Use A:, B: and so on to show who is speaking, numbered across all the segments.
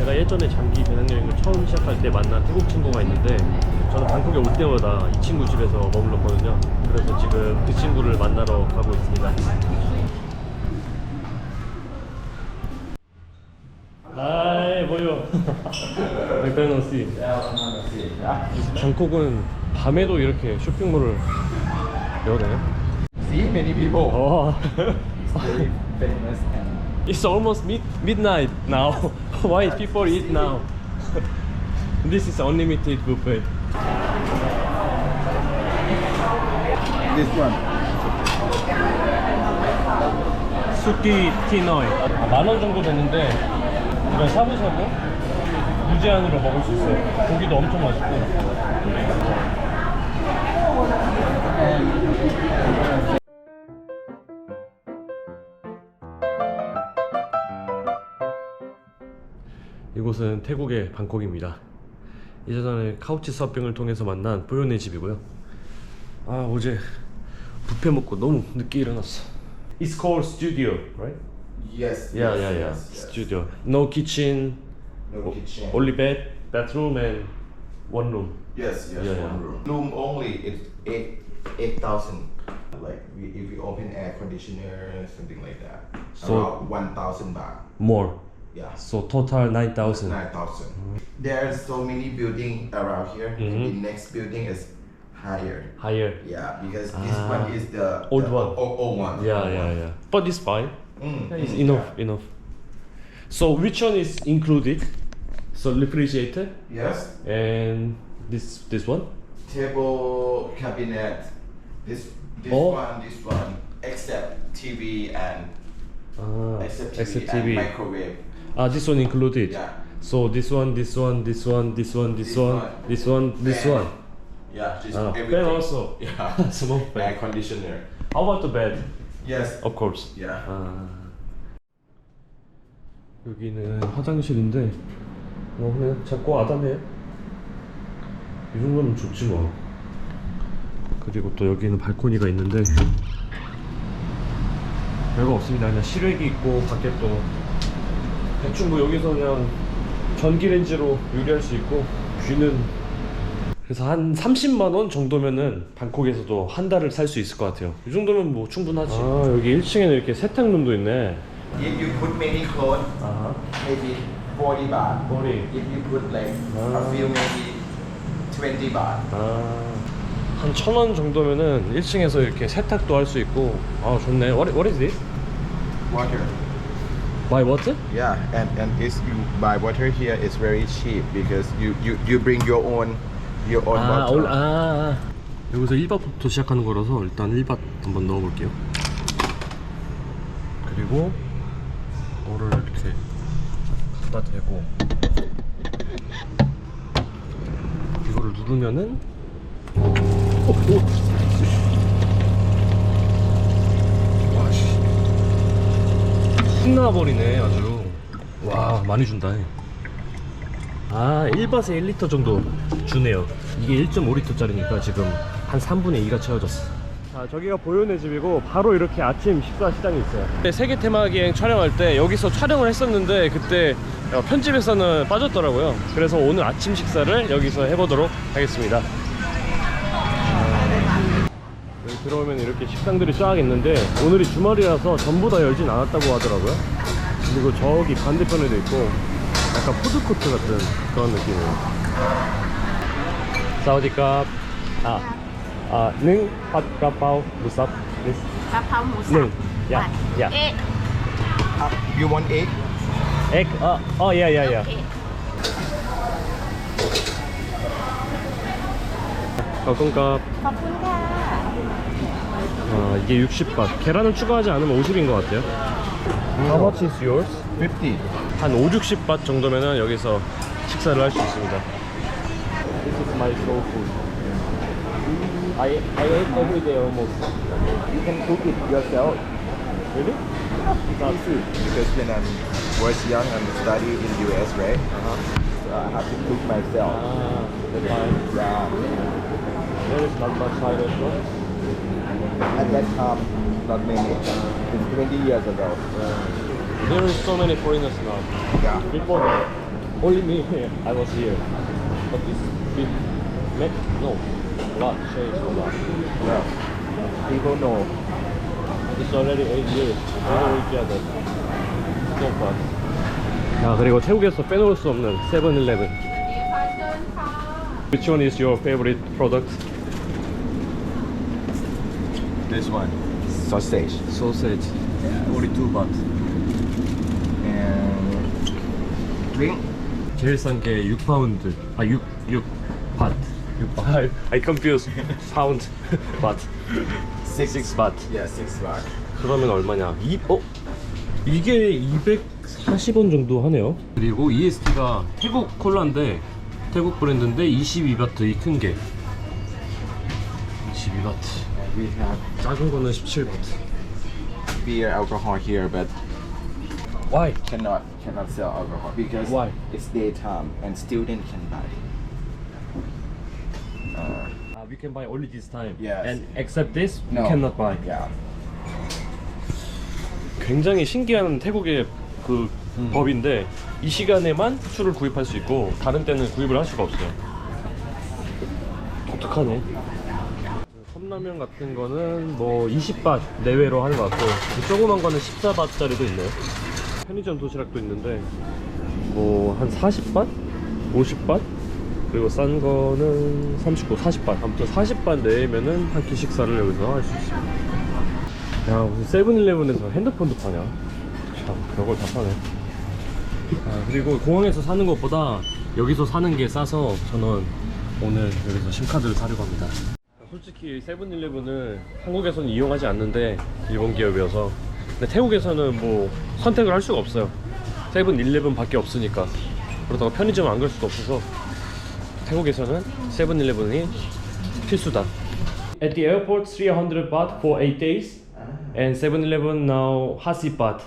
A: 제가 예전에 장기 배낭여행을 처음 시작할 때 만난 태국 친구가 있는데 저는 방콕에 올 때마다 이 친구 집에서 머물렀거든요. 그래서 지금 그 친구를 만나러 가고 있습니다. 하이 보여. 맥도날드. 방콕은 밤에도 이렇게 쇼핑몰을 여네요.
B: See many people.
A: Oh.
B: Very famous and
A: It's almost midnight now. Why people eat now? This is unlimited buffet.
B: this one.
A: 수키 티너이. 10,000원 정도 됐는데 이건 샤브샤브 무제한으로 먹을 수 있어요. 고기도 엄청 맛있고. 이곳은 태국의 방콕입니다. 예전에 카우치 서핑을 통해서 만난 보현의 집이고요. 아 어제 뷔페 먹고 너무 늦게 일어났어. It's called studio, right?
B: Yes.
A: Yeah,
B: yes,
A: yeah, yeah.
B: yes, yes.
A: Studio. No kitchen.
B: No kitchen.
A: Only bed, bathroom, and one room.
B: Yes, yes.
A: Yeah, yeah.
B: One room. Room only. It's 8,000. Like if we open air conditioner, something like that.
A: So-
B: Around 1,000 baht.
A: More.
B: Yeah.
A: So total 9,000.
B: 9,000. There's so many buildings around here. The next building is higher.
A: Higher.
B: Yeah, because this one is the
A: Old
B: the
A: one.
B: Old one.
A: Yeah,
B: Old
A: yeah,
B: one.
A: yeah. But it's fine.
B: Mm,
A: It's
B: mm,
A: enough,
B: yeah.
A: enough. So which one is included? So refrigerator
B: Yes.
A: and this one.
B: Table, cabinet. This
A: Oh.
B: this one, except TV and except TV,
A: except
B: and
A: TV.
B: microwave.
A: Ah, this one included.
B: Yeah.
A: So this one, this one, this one, this one, this
B: This
A: one,
B: one.
A: this one, this
B: Fan.
A: one.
B: Yeah, just
A: Ah,
B: everything.
A: fan also.
B: Yeah.
A: Small fan.
B: Air conditioner.
A: How about the bed?
B: Yes.
A: Of course.
B: Yeah.
A: 아, 여기는 화장실인데 그냥 작고 아담해요. 이 정도면 좋지 뭐. 그리고 또 여기는 발코니가 있는데 별거 없습니다. 그냥 실외기 있고 밖에 또 대충 뭐 여기서 그냥 전기레인지로 요리할 수 있고 뷰는 그래서 한 30만 원 정도면은 방콕에서도 한 달을 살 수 있을 것 같아요. 이 정도면 뭐 충분하지. 아 여기 1층에는 이렇게 세탁룸도 있네.
B: If you put many clothes,
A: 아하.
B: maybe 40 baht.
A: 40.
B: If you put like
A: Ah.
B: a few, maybe 20 baht.
A: 한 1,000원 정도면은 1층에서 이렇게 세탁도 할 수 있고 아 좋네. What is this?
B: Water.
A: Buy what?
B: Yeah, and if you buy water here, it's very cheap because you bring your own water.
A: 여기서 1밭부터 시작하는 거라서 일단 1밭 한번 넣어볼게요. 그리고 물을 이렇게 갖다 대고 이거를 누르면은 와씨 신나버리네 아주. 와 많이 준다. 아 1밭에 1리터 정도 주네요. 이게 1.5리터 짜리니까 지금 한 3분의 2가 채워졌어. 자 저기가 보현의 집이고 바로 이렇게 아침 식사 시장이 있어요. 세계 테마기행 촬영할 때 여기서 촬영을 했었는데 그때 편집에서는 빠졌더라고요. 그래서 오늘 아침 식사를 여기서 해보도록 하겠습니다. 여기 들어오면 이렇게 식당들이 쫙 있는데 오늘이 주말이라서 전부 다 열진 않았다고 하더라고요. 그리고 저기 반대편에도 있고 약간 푸드코트 같은 그런 느낌이에요. 사우디캅. 능 핫가파오 무삽.
C: Gà phao màu sạch.
A: 능. 야. 야.
C: Egg.
B: You want egg?
A: 액. 야야야.
C: Okay.
A: 값값.
C: 바쁜가?
A: 이게 60밭. 계란을 추가하지 않으면 50인 것 같아요. How much is yours?
B: 50.
A: 한 5, 60밭 정도면은 여기서 식사를 할 수 있습니다. This is my soul food. I eat every day almost.
B: You can cook it yourself.
A: Really?
B: Easy. Because when I was young and studied in US, right? So I have to cook myself.
A: that's fine.
B: Yeah.
A: There is not much Thai restaurant.
B: At that time, not many. It's 20 years ago.
A: There are so many foreigners now.
B: Yeah.
A: Before that, Only me here. I was here. But this big Mac? No. Lot. Change a lot.
B: No. People know.
A: It's already 8 years. We know each other. So fast. 자, 그리고 태국에서 빼놓을 수 없는 세븐일레븐. Which one is your favorite product?
B: This one. Sausage.
A: Sausage.
B: Yeah.
A: 42 baht.
B: And drink.
A: 제일 싼 게 6파운드. 아, 6 바트. 6바트. I confused. 파운드. 바트. 6 바트.
B: Yeah, 6 baht.
A: 그러면 얼마냐? 이게 240원 정도 하네요. 그리고 EST가 태국 콜라인데 태국 브랜드인데 22바트 이 큰 게 22바트.
B: We have
A: 작은 거는 17바트.
B: beer alcohol here, but
A: Why?
B: cannot sell alcohol because
A: Why?
B: it's daytime and student can buy.
A: We can buy only this time.
B: Yes.
A: And except this,
B: No.
A: we cannot buy.
B: Yeah.
A: 굉장히 신기한 태국의 그 법인데 이 시간에만 술을 구입할 수 있고 다른 때는 구입을 할 수가 없어요. 독특하네. 컵라면 같은 거는 뭐 20밭 내외로 하는 것 같고 이 조그만 거는 14밭짜리도 있네요. 편의점 도시락도 있는데 뭐 한 40밭? 50밭? 그리고 싼 거는 39, 40밭. 아무튼 40밭 내면은 한 끼 식사를 여기서 할 수 있어요. 야, 무슨 세븐일레븐에서 핸드폰도 파냐? 참, 별걸 다 파네. 아, 그리고 공항에서 사는 것보다 여기서 사는 게 싸서 저는 오늘 여기서 심카드를 사려고 합니다. 솔직히 세븐일레븐을 한국에서는 이용하지 않는데 일본 기업이어서, 근데 태국에서는 뭐 선택을 할 수가 없어요. 세븐일레븐 밖에 없으니까. 그러다가 편의점 안 갈 수도 없어서 태국에서는 세븐일레븐이 필수다. At the airport, 300 baht for 8 days. And 7-Eleven now Hasip baht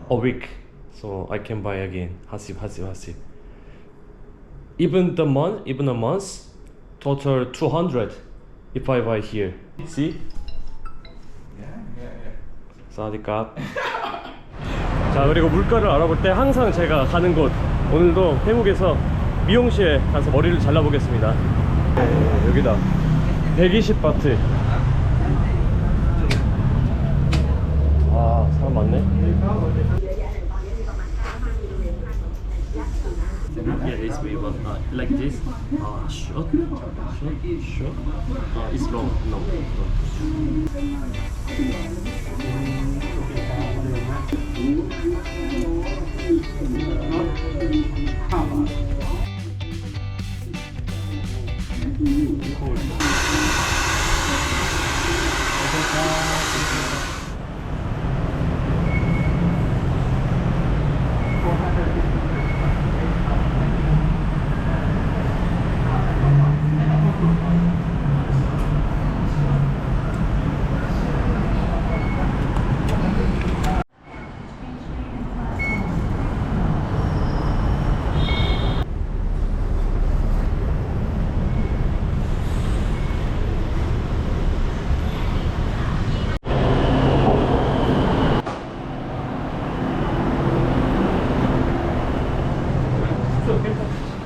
A: a week, so I can buy again. Hasip. Even a month, total 200 if I buy here. See? 사디캅. 자, 그리고 물가를 알아볼 때 항상 제가 가는 곳, 오늘도 태국에서 미용실에 가서 머리를 잘라보겠습니다. 네, 여기다 120바트. 아, 사람 많네. Yeah, this way, but like this. Short. It's long. No.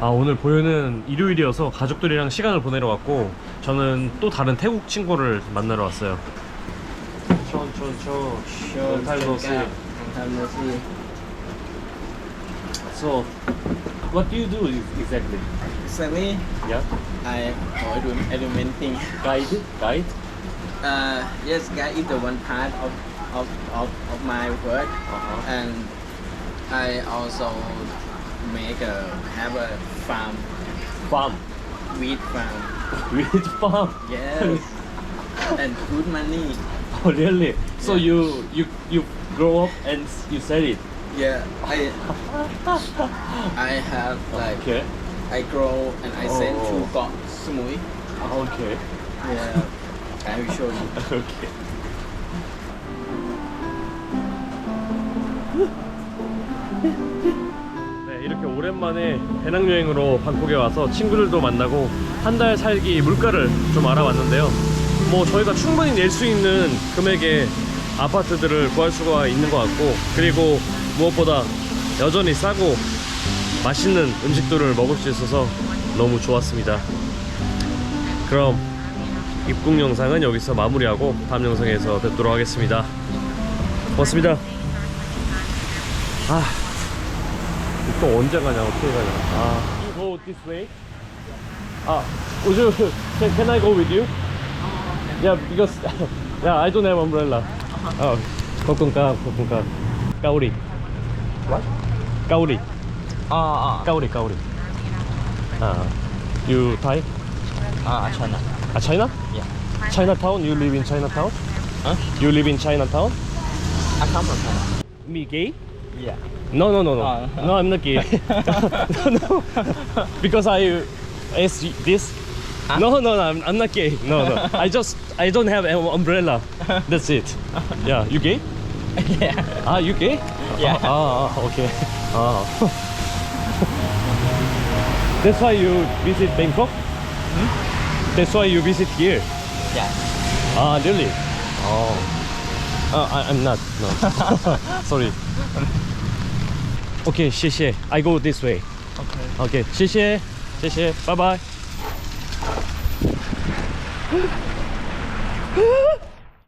A: 아, 오늘 보유는 일요일이어서 가족들이랑 시간을 보내러 왔고 저는 또 다른 태국 친구를 만나러 왔어요. Long time no see. So, what do you do exactly?
D: Exactly.
A: Yeah?
D: I do elementing.
A: Guide?
D: Yes, guide is the one part of my work, and I also have a farm, wheat farm.
A: Wheat farm?
D: Yes, and good money.
A: Oh, really? So you grow up and you sell it?
D: Yeah, I have like
A: Okay.
D: I grow and I send to
A: Oh.
D: Got Samui.
A: Okay.
D: Yeah, I will show you.
A: Okay. 네, 이렇게 오랜만에 배낭여행으로 방콕에 와서 친구들도 만나고 한 달 살기 물가를 좀 알아봤는데요. 뭐 저희가 충분히 낼 수 있는 금액의 아파트들을 구할 수가 있는 것 같고, 그리고 무엇보다 여전히 싸고 맛있는 음식들을 먹을 수 있어서 너무 좋았습니다. 그럼 입국 영상은 여기서 마무리하고 다음 영상에서 뵙도록 하겠습니다. 고맙습니다. 아, 또 언제 가냐, 어떻게 가냐. 아, you go this way? 아, would you, can I go with you? Yeah, because yeah, I don't have umbrella. Oh, kokunka. Kauri.
B: What?
A: Kauri.
B: Ah,
A: Kauri. You Thai?
B: China.
A: China?
B: Yeah.
A: Chinatown? You live in Chinatown?
B: Huh?
A: You live in Chinatown?
B: I come from China.
A: Me gay?
B: Yeah.
A: No.
B: Oh.
A: No, I'm not gay. No. Because I asked this.
B: Huh?
A: No, I'm not gay. No. I don't have an umbrella. That's it. Yeah, you gay?
B: Yeah.
A: Ah, you gay?
B: Yeah.
A: Okay. That's why you visit Bangkok? That's why you visit here?
B: Yeah.
A: Ah, really? Oh. I'm not. No. Sorry. Okay, 谢谢. I go this way. Okay, 谢谢. Bye bye.